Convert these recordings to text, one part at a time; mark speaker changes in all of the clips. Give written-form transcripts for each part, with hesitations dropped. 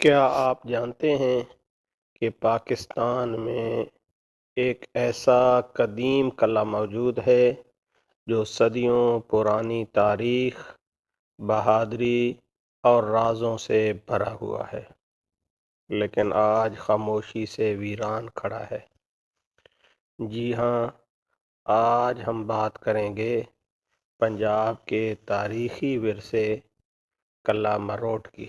Speaker 1: کیا آپ جانتے ہیں کہ پاکستان میں ایک ایسا قدیم قلعہ موجود ہے جو صدیوں پرانی تاریخ، بہادری اور رازوں سے بھرا ہوا ہے، لیکن آج خاموشی سے ویران کھڑا ہے؟ جی ہاں، آج ہم بات کریں گے پنجاب کے تاریخی ورثے قلعہ مروٹ کی،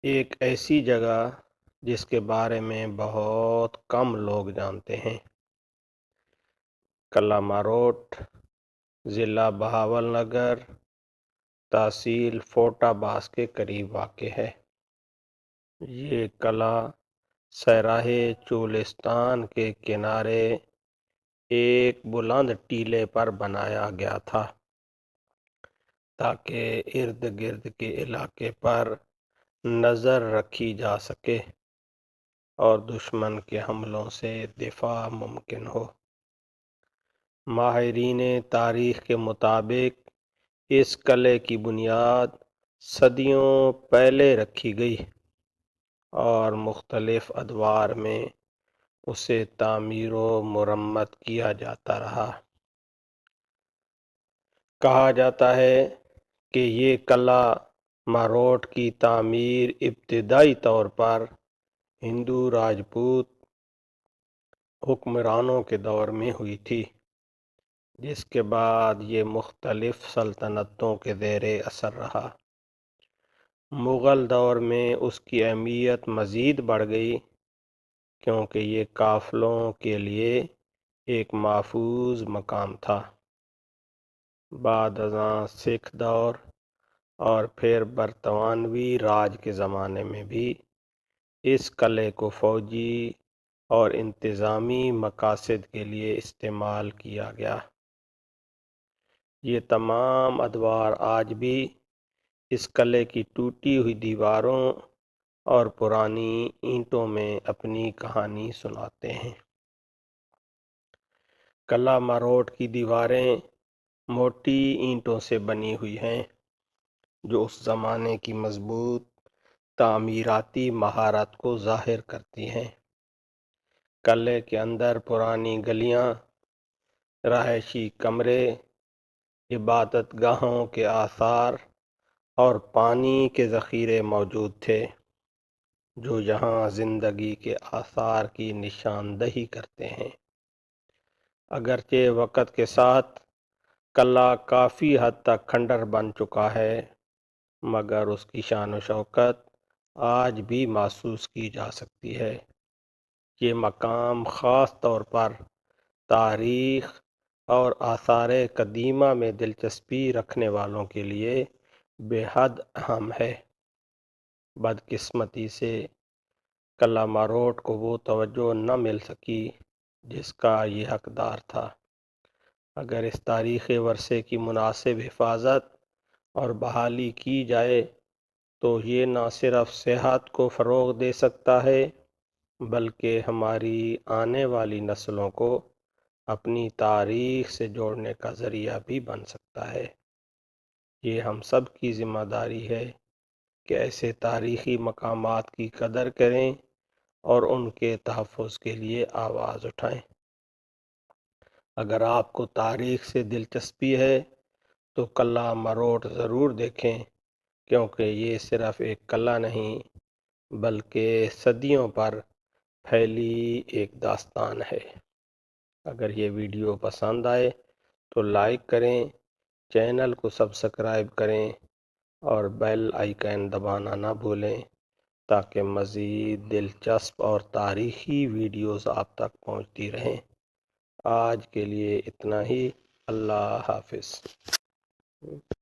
Speaker 1: ایک ایسی جگہ جس کے بارے میں بہت کم لوگ جانتے ہیں۔ قلعہ مروٹ ضلع بہاول نگر، تحصیل فورٹ آباس کے قریب واقع ہے۔ یہ قلعہ صحرائے چولستان کے کنارے ایک بلند ٹیلے پر بنایا گیا تھا تاکہ ارد گرد کے علاقے پر نظر رکھی جا سکے اور دشمن کے حملوں سے دفاع ممکن ہو۔ ماہرین تاریخ کے مطابق اس قلعے کی بنیاد صدیوں پہلے رکھی گئی اور مختلف ادوار میں اسے تعمیر و مرمت کیا جاتا رہا۔ کہا جاتا ہے کہ یہ قلعہ مروٹ کی تعمیر ابتدائی طور پر ہندو راجپوت حکمرانوں کے دور میں ہوئی تھی، جس کے بعد یہ مختلف سلطنتوں کے زیر اثر رہا۔ مغل دور میں اس کی اہمیت مزید بڑھ گئی کیونکہ یہ قافلوں کے لیے ایک محفوظ مقام تھا۔ بعد ازاں سکھ دور اور پھر برطانوی راج کے زمانے میں بھی اس قلعے کو فوجی اور انتظامی مقاصد کے لیے استعمال کیا گیا۔ یہ تمام ادوار آج بھی اس قلعے کی ٹوٹی ہوئی دیواروں اور پرانی اینٹوں میں اپنی کہانی سناتے ہیں۔ قلعہ مروٹ کی دیواریں موٹی اینٹوں سے بنی ہوئی ہیں جو اس زمانے کی مضبوط تعمیراتی مہارت کو ظاہر کرتی ہیں۔ قلعے کے اندر پرانی گلیاں، رہائشی کمرے، عبادت گاہوں کے آثار اور پانی کے ذخیرے موجود تھے جو یہاں زندگی کے آثار کی نشاندہی کرتے ہیں۔ اگرچہ وقت کے ساتھ قلعہ کافی حد تک کھنڈر بن چکا ہے، مگر اس کی شان و شوکت آج بھی محسوس کی جا سکتی ہے۔ یہ مقام خاص طور پر تاریخ اور آثار قدیمہ میں دلچسپی رکھنے والوں کے لیے بے حد اہم ہے۔ بدقسمتی سے قلعہ مروٹ کو وہ توجہ نہ مل سکی جس کا یہ حقدار تھا۔ اگر اس تاریخی ورثے کی مناسب حفاظت اور بحالی کی جائے تو یہ نہ صرف صحت کو فروغ دے سکتا ہے بلکہ ہماری آنے والی نسلوں کو اپنی تاریخ سے جوڑنے کا ذریعہ بھی بن سکتا ہے۔ یہ ہم سب کی ذمہ داری ہے کہ ایسے تاریخی مقامات کی قدر کریں اور ان کے تحفظ کے لیے آواز اٹھائیں۔ اگر آپ کو تاریخ سے دلچسپی ہے تو قلعہ مروٹ ضرور دیکھیں، کیونکہ یہ صرف ایک قلعہ نہیں بلکہ صدیوں پر پھیلی ایک داستان ہے۔ اگر یہ ویڈیو پسند آئے تو لائک کریں، چینل کو سبسکرائب کریں اور بیل آئیکن دبانا نہ بھولیں تاکہ مزید دلچسپ اور تاریخی ویڈیوز آپ تک پہنچتی رہیں۔ آج کے لیے اتنا ہی۔ اللہ حافظ۔